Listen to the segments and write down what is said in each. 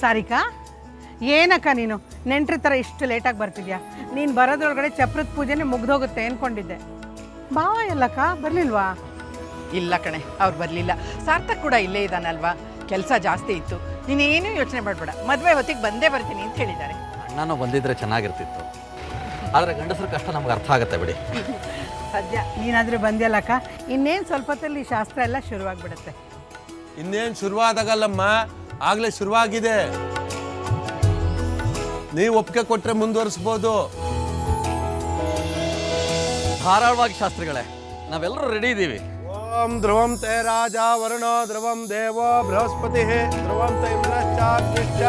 ಸಾರಿಕಾ, ಏನಕ್ಕ ನೀನು ನೆಂಟ್ರ ಥರ ಇಷ್ಟು ಲೇಟಾಗಿ ಬರ್ತಿದ್ಯಾ? ನೀನು ಬರೋದ್ರೊಳಗಡೆ ಚಪ್ರದ ಪೂಜೆನೇ ಮುಗ್ದೋಗುತ್ತೆ ಅಂದ್ಕೊಂಡಿದ್ದೆ. ಭಾವ ಎಲ್ಲಕ್ಕ ಬರಲಿಲ್ವಾ? ಇಲ್ಲ ಕಣೆ, ಅವ್ರು ಬರಲಿಲ್ಲ. ಸಾರ್ಥಕ್ ಕೂಡ ಇಲ್ಲೇ ಇದ್ದಾನಲ್ವಾ, ಕೆಲಸ ಜಾಸ್ತಿ ಇತ್ತು. ನೀನೇನು ಯೋಚನೆ ಮಾಡಬೇಡ, ಮದುವೆ ಹೊತ್ತಿಗೆ ಬಂದೇ ಬರ್ತೀನಿ ಅಂತ ಹೇಳಿದ್ದಾರೆ. ಅಣ್ಣನೂ ಬಂದಿದ್ರೆ ಚೆನ್ನಾಗಿರ್ತಿತ್ತು, ಆದರೆ ಗಂಡಸ್ರ ಕಷ್ಟ ನಮ್ಗೆ ಅರ್ಥ ಆಗುತ್ತೆ ಬಿಡಿ. ಸದ್ಯ ನೀನಾದರೂ ಬಂದ್ಯಲ್ಲಕ್ಕ, ಇನ್ನೇನು ಸ್ವಲ್ಪ ಹೊತ್ತಲ್ಲಿ ಶಾಸ್ತ್ರ ಎಲ್ಲ ಶುರುವಾಗ್ಬಿಡುತ್ತೆ. ಇನ್ನೇನು ಶುರುವಾದಾಗಲ್ಲಮ್ಮ, ಆಗಲೇ ಶುರುವಾಗಿದೆ. ನೀವು ಒಪ್ಪಿಗೆ ಕೊಟ್ಟರೆ ಮುಂದುವರಿಸ್ಬೋದು. ಧಾರಾಳವಾಗಿ ಶಾಸ್ತ್ರಿಗಳೇ, ನಾವೆಲ್ಲರೂ ರೆಡಿ ಇದ್ದೀವಿ. ಓಂ ಧ್ರುವಂ ತೇ ರಾಜ ವರುಣೋ ಧ್ರುವಂ ದೇವೋ ಬೃಹಸ್ಪತಿ ಧ್ರುವಂ ತ ಇಂದ್ರಶ್ಚಾಗ್ನಿಶ್ಚ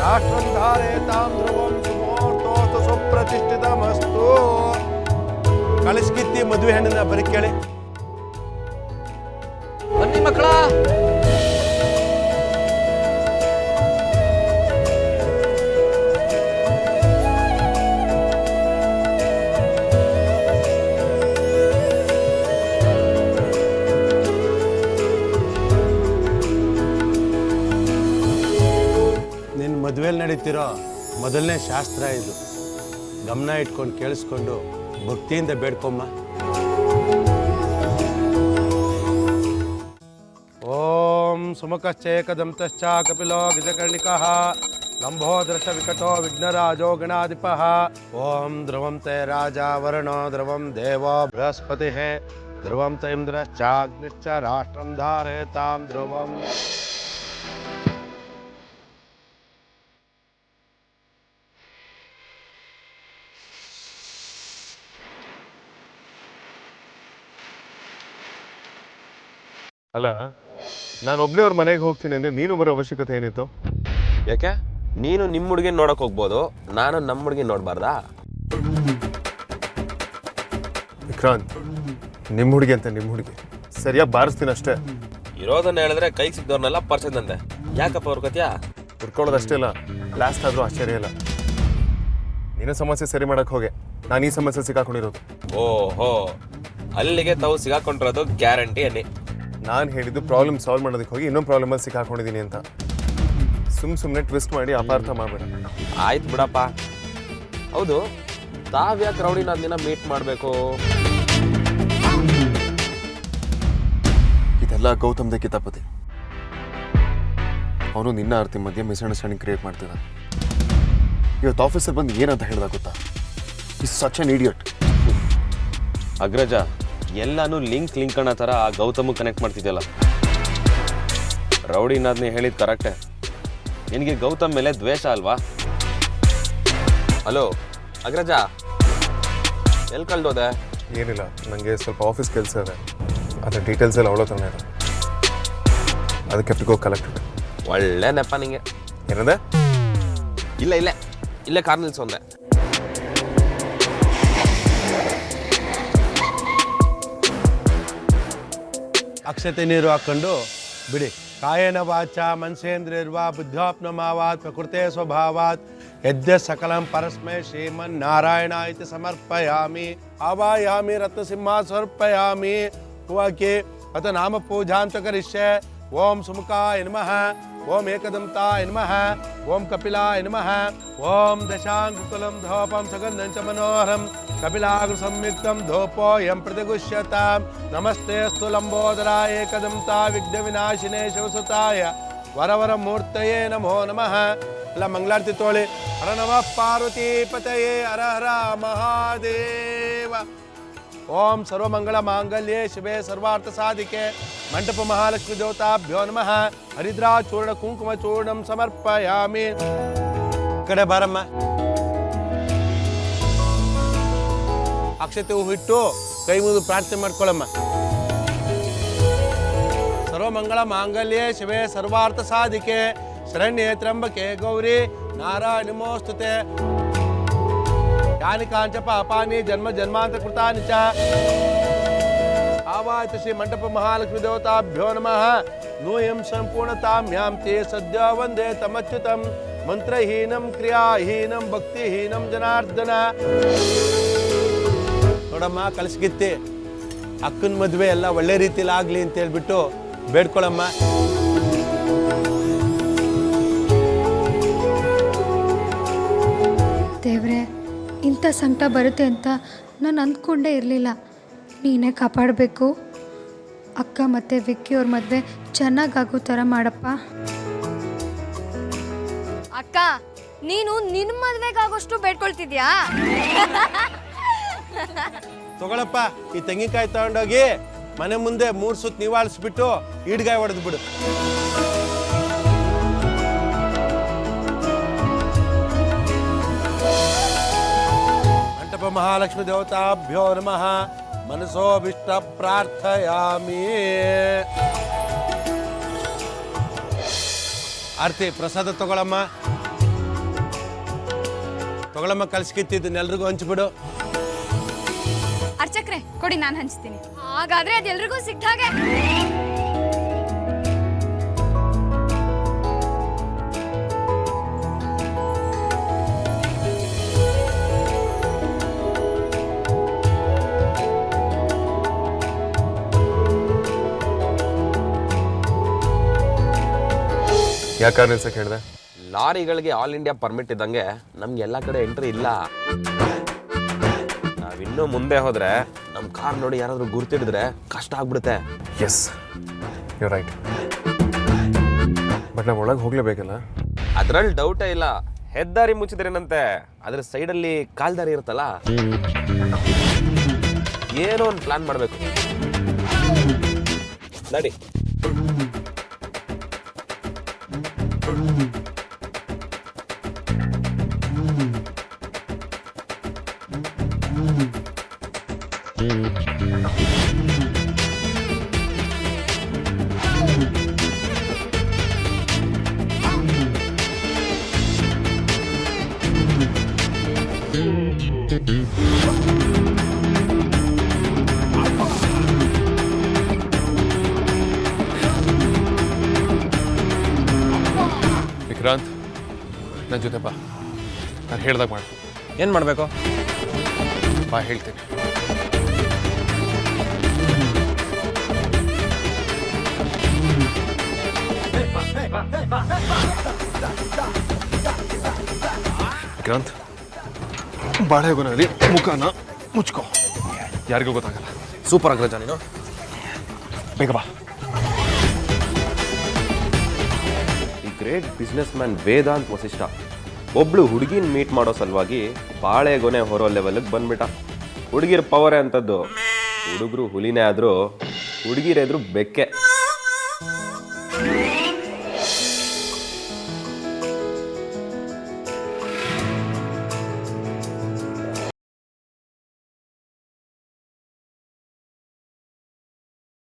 ರಾಷ್ಟ್ರಂ ಧಾರಯತಾಂ ಧ್ರುವಂ ಸುಮೂರ್ತೋಸ್ತು ಸುಪ್ರತಿಷ್ಠಿತಮಸ್ತು. ಕಳಿಸ್ಕಿತ್ತಿ ಮದುವೆ ಹೆಣ್ಣನ್ನ ಬರೀ ಕೇಳಿ. ಬನ್ನಿ ಮಕ್ಕಳ. ನಿನ್ನ ಮದುವೆಯಲ್ಲಿ ನಡೀತಿರೋ ಮೊದಲನೇ ಶಾಸ್ತ್ರ ಇದು. ಗಮನ ಇಟ್ಕೊಂಡು ಕೇಳಿಸ್ಕೊಂಡು ಭಕ್ತಿಯಿಂದ ಬೇಡ್ಕೊಮ್ಮ. ಓಂ ಸುಮುಖಶ್ಚೇಕದಂತಶ್ಚ ಕಪಿಲೋ ಗಜಕರ್ಣಿಕಃ ಲಂಬೋದೃಶ ವಿಕಟೋ ವಿಘ್ನರಾಜೋ ಗಣಾಧಿಪಃ. ಓಂ ಧ್ರುವಂ ತೇ ರಾಜ ವರುಣೋ ಧ್ರುವಂ ದೇವೋ ಬೃಹಸ್ಪತಿ ಧ್ರುವಂ ತ ಇಂದ್ರಶ್ಚಾಗ್ನಿಶ್ಚ ರಾಷ್ಟ್ರಂ ಧಾರಯತಾಂ ಧ್ರುವಂ. ಅಲ್ಲ, ನಾನು ಒಬ್ಬನೇ ಅವ್ರ ಮನೆಗೆ ಹೋಗ್ತೀನಿ ಅಂದರೆ ನೀನು ಬರೋ ಅವಶ್ಯಕತೆ ಏನಿತ್ತು? ಯಾಕೆ? ನೀನು ನಿಮ್ಮ ಹುಡುಗಿ ನೋಡಕ್ ಹೋಗ್ಬೋದು, ನಾನು ನಮ್ಮ ಹುಡುಗಿ ನೋಡಬಾರ್ದಾ? ವಿಕ್ರಾಂತ್, ನಿಮ್ಮ ಹುಡುಗಿ ಅಂತ ನಿಮ್ಮ ಹುಡುಗಿ ಸರಿಯಾಗಿ ಬಾರಿಸ್ತೀನಿ ಅಷ್ಟೇ. ಇರೋದನ್ನ ಹೇಳಿದ್ರೆ ಕೈಗೆ ಸಿಕ್ದವ್ರನ್ನೆಲ್ಲ ಪರ್ಸದಂತೆ. ಯಾಕಪ್ಪ ಅವ್ರ ಕತ್ಯಾ? ಹುಡ್ಕೊಳ್ಳೋದಷ್ಟೇ ಇಲ್ಲ, ಲಾಸ್ಟ್ ಆದರೂ ಆಶ್ಚರ್ಯ ಇಲ್ಲ. ನೀನು ಸಮಸ್ಯೆ ಸರಿ ಮಾಡಕ್ಕೆ ಹೋಗೆ ನಾನು ಈ ಸಮಸ್ಯೆ ಸಿಕ್ಕಾಕೊಂಡಿರೋದು. ಓಹೋ, ಅಲ್ಲಿಗೆ ತಾವು ಸಿಗಾಕೊಂಡಿರೋದು ಗ್ಯಾರಂಟಿ ಅನ್ನಿ. ನಾನು ಹೇಳಿದ್ದು ಪ್ರಾಬ್ಲಮ್ ಸಾಲ್ವ್ ಮಾಡೋದಕ್ಕೆ ಹೋಗಿ ಇನ್ನೊಂದು ಪ್ರಾಬ್ಲಮಲ್ಲಿ ಸಿಕ್ಕಾಕೊಂಡಿದ್ದೀನಿ ಅಂತ. ಸುಮ್ಮನೆ ಟ್ವಿಸ್ಟ್ ಮಾಡಿ ಅಪಾರ್ಥ ಮಾಡಬೇಡ. ಆಯ್ತು ಬಿಡಪ್ಪ. ಹೌದು, ತಾವ್ಯಾಕೆ ರೌಡಿನ ದಿನ ಮೀಟ್ ಮಾಡಬೇಕು? ಇದೆಲ್ಲ ಗೌತಮ್ದೇ ಕಿತಾಪತಿ. ಅವನು ನಿನ್ನ ಆರ್ತಿ ಮಧ್ಯೆ ಮಿಸ್ಅಂಡರ್ಸ್ಟ್ಯಾಂಡಿಂಗ್ ಕ್ರಿಯೇಟ್ ಮಾಡ್ತಿದ್ದಾನೆ. ಇವತ್ತು ಆಫೀಸಲ್ಲಿ ಬಂದು ಏನಂತ ಹೇಳ್ದ ಗೊತ್ತಾ? Is such an idiot. Agraja, ಎಲ್ಲಾನು ಲಿಂಕ್ ಅನ್ನೋ ಥರ ಆ ಗೌತಮ್ ಕನೆಕ್ಟ್ ಮಾಡ್ತಿದ್ಯಲ್ಲ. ರೌಡಿನಾದ್ನೇ ಹೇಳಿದ್ ಕರೆಕ್ಟೇ. ನಿನಗೆ ಗೌತಮ್ ಮೇಲೆ ದ್ವೇಷ ಅಲ್ವಾ? ಹಲೋ ಅಗ್ರಜ, ಎಲ್ಲಿ ಕಳ್ದೋದೆ? ಏನಿಲ್ಲ, ನನಗೆ ಸ್ವಲ್ಪ ಆಫೀಸ್ ಕೆಲಸ ಇದೆ, ಅದರ ಡೀಟೇಲ್ಸ್ ಎಲ್ಲ ಅವಳ ಹತ್ರನೇ ಇದೆ. ಅದಕ್ಕೆ ಹೋಗಿ ಕಲೆಕ್ಟ್. ಒಳ್ಳೆ ನೆಪ ನಿಂಗೆ. ಏನಂದೆ? ಇಲ್ಲೇ ಕಾರ್ ನಿಲ್ಸೊಂದೆ. ಅಕ್ಷತೆ ನೀರು ಹಾಕೊಂಡು ಬಿಡಿ. ಕಾಯೇನ ವಾಚ ಮನಸೇಂದ್ರಿರ್ವಾ ಬುದ್ಧಾಪ್ನಮಾವಾತ್ ಪ್ರಕೃತೆ ಸ್ವಭಾವಾತ್ ಯದ್ಯ ಸಕಲಂ ಪರಸ್ಮೈ ಶ್ರೀಮನ್ನಾರಾಯಣ ಇತಿ ಸಮರ್ಪಯಾಮಿ. ಆವಾಯಾಮಿ ರತ್ನಸಿಂಹ ಸಮರ್ಪಯಾಮಿ. ವಾಕ್ಯೆ ಅತ ನಾಮ ಪೂಜಾಂತ ಕರಿಷ್ಯೆ. ಓಂ ಸುಮುಖಾಯ ನಮಃ, ಓಂ ಏಕದಂತಾಯ ನಮಃ, ಓಂ ಕಪಿಲಾಯ ನಮಃ, ಓಂ ದಶಾಂಕುಕುಲಂ ಧೋಪಂ ಸುಗಂಧಂ ಚ ಮನೋಹರಂ ಕಪಿಲಾಗ್ರ ಸಂಯುಕ್ತಂ ಧೂಪೋಯಂ ಪ್ರತಿಗುಷ್ಯತಾಂ. ನಮಸ್ತೆಸ್ತು ಲಂಬೋದರಾಯ ಏಕದಂತಾ ವಿಘ್ನ ವಿನಾಶಿನೇ ಶಿವಸುತಾಯ ವರವರ ಮೂರ್ತಯೇ ನಮೋ ನಮಃ. ಎಲ್ಲ ಮಂಗಳಾರತಿ ತೋಳಿ. ಹರ ನಮಃ ಪಾರ್ವತಿ ಪತಯೇ ಹರ ಹರ ಮಹಾದೇವ. ಓಂ ಸರ್ವಮಂಗಳ ಮಾಂಗಲ್ಯೇ ಶಿವೆ ಸರ್ವಾರ್ಥ ಸಾಧಿಕೆ ಮಂಟಪ ಮಹಾಲಕ್ಷ್ಮಿ ದೇವತಾಭ್ಯೋ ನಮಃ. ಹರಿದ್ರಾ ಚೂರ್ಣ ಕುಂಕುಮ ಚೂರ್ಣಂ ಸಮರ್ಪಯಾಮಿ. ಕಡೆ ಬಾರಮ್ಮ. ಅಕ್ಷತೆ ಹೂ ಇಟ್ಟು ಕೈ ಮುಗಿದು ಪ್ರಾರ್ಥನೆ ಮಾಡ್ಕೊಳ್ಳಮ್ಮ. ಸರ್ವಮಂಗಳ ಮಾಂಗಲ್ಯೇ ಶಿವೆ ಸರ್ವಾರ್ಥ ಸಾಧಿಕೆ ಶರಣ್ಯೇ ತ್ರ್ಯಂಬಕೆ ಗೌರಿ ನಾರಾಯಣಿ ನಮೋಸ್ತುತೆ. ಯಾನಿ ಕಾಂಚ ಪಾಪಾನಿ ಜನ್ಮ ಜನ್ಮಾಂತರ ಕೃತಾನಿ ಚ. ಆವಾಹಿತ ಶ್ರೀ ಮಂಟಪ ಮಹಾಲಕ್ಷ್ಮಿ ದೇವತಾಭ್ಯೋ ನಮಃ. ನೂಯಂ ಸಂಪೂರ್ಣತಾಮ್ಯಾಂ ತೇ ಸದ್ಯ ವಂದೇ ತಮಚ್ಯುತಂ. ಮಂತ್ರಹೀನಂ ಕ್ರಿಯಾಹೀನಂ ಭಕ್ತಿಹೀನಂ ಜನಾರ್ದನ. ನೋಡಮ್ಮ, ಕಳಿಸ್ಗಿತ್ತಿ ಅಕ್ಕನ ಮದುವೆ ಎಲ್ಲ ಒಳ್ಳೆ ರೀತಿಲಿ ಆಗಲಿ ಅಂತ ಹೇಳ್ಬಿಟ್ಟು ಬೇಡ್ಕೊಳಮ್ಮ. ಸಂಕಟ ಬರುತ್ತೆ ಅಂತ ನಾನು ಅಂದ್ಕೊಂಡೇ ಇರಲಿಲ್ಲ. ನೀನೇ ಕಾಪಾಡಬೇಕು. ಅಕ್ಕ ಮತ್ತು ವಿಕ್ಕಿ ಅವ್ರ ಮದುವೆ ಚೆನ್ನಾಗಾಗೋ ಥರ ಮಾಡಪ್ಪ. ಅಕ್ಕ, ನೀನು ನಿನ್ನ ಮದುವೆಗಾಗೋಷ್ಟು ಬೇಡ್ಕೊಳ್ತಿದ್ಯಾ? ತಗೊಳಪ್ಪ, ಈ ತೆಂಗಿನಕಾಯಿ ತಗೊಂಡೋಗಿ ಮನೆ ಮುಂದೆ 3 ಸುತ್ತು ನಿವಾಳಿಸ್ಬಿಟ್ಟು ಈಡ್ಗಾಯಿ ಹೊಡೆದು ಬಿಡು. ಮಂಟಪ ಮಹಾಲಕ್ಷ್ಮಿ ದೇವತಾಭ್ಯೋ ನಮಃ. ಮನಸೋಭಿಷ್ಟ ಪ್ರಾರ್ಥಯಾಮಿ. ಆರ್ತಿ ಪ್ರಸಾದ ತಗೊಳಮ್ಮ. ತಗೊಳಮ್ಮ, ಕಲ್ಸ್ಕಿತ್ತಿದ್ದನ್ನೆಲ್ರಿಗೂ ಹಂಚ್ಬಿಡು. ಅರ್ಚಕ್ರೆ ಕೊಡಿ, ನಾನು ಹಂಚ್ತೀನಿ. ಹಾಗಾದ್ರೆ ಅದೆಲ್ರಿಗೂ ಸಿಕ್ಕ ಹಾಗೆ. ಯಾಕೆ ನಿಲ್ಸಕ್ಕೆ ಹೇಳಿದೆ? ಲಾರಿಗಳಿಗೆ ಆಲ್ ಇಂಡಿಯಾ ಪರ್ಮಿಟ್ ಇದ್ದಂಗೆ ನಮ್ಗೆ ಎಲ್ಲ ಕಡೆ ಎಂಟ್ರಿ ಇಲ್ಲ. ನಾವಿನ್ನೂ ಮುಂದೆ ಹೋದ್ರೆ ನಮ್ಮ ಕಾರ್ ನೋಡಿ ಯಾರಾದ್ರೂ ಗುರ್ತಿಡಿದ್ರೆ ಕಷ್ಟ ಆಗ್ಬಿಡುತ್ತೆ. S, you right. ಬಟ್ ನಾವು ಒಳಗೆ ಹೋಗ್ಲೇಬೇಕಲ್ಲ? ಅದ್ರಲ್ಲಿ ಡೌಟೇ ಇಲ್ಲ. ಹೆದ್ದಾರಿ ಮುಚ್ಚಿದ್ರೇನಂತೆ, ಅದ್ರ ಸೈಡಲ್ಲಿ ಕಾಲ್ದಾರಿ ಇರುತ್ತಲ್ಲ, ಏನೋ ಒಂದು ಪ್ಲಾನ್ ಮಾಡಬೇಕು. ನಡಿ. ವಿಕ್ರಾಂತ್, ನನ್ನ ಜೊತೆ ಬಾ. ನಾನು ಹೇಳ್ದಾಗ ಮಾಡು. ಏನು ಮಾಡಬೇಕು? ಬಾ, ಹೇಳ್ತೀನಿ. ವಿಕ್ರಾಂತ್, ಬಾಳೆಗೊನೆಯಲ್ಲಿ ಮುಖನ ಮುಚ್ಕೋ. ಯಾರಿಗೂ ಗೊತ್ತಾಗಲ್ಲ. ಸೂಪರ್ ಅಗ್ರಜ ನೀನು. ಬೇಗ ಬಾ. ಈ great business man Vedant Vasishtha ಒಬ್ಳು ಹುಡುಗಿನ ಮೀಟ್ ಮಾಡೋ ಸಲುವಾಗಿ ಬಾಳೆಗೊನೆ ಹೊರೋ ಲೆವೆಲ್ಗೆ ಬಂದ್ಬಿಟ್ಟ. ಹುಡುಗಿರ ಪವರೇ ಅಂಥದ್ದು. ಹುಡುಗರು ಹುಲಿನೇ ಆದರೂ ಹುಡುಗಿರೆದ್ರು ಬೆಕ್ಕೆ.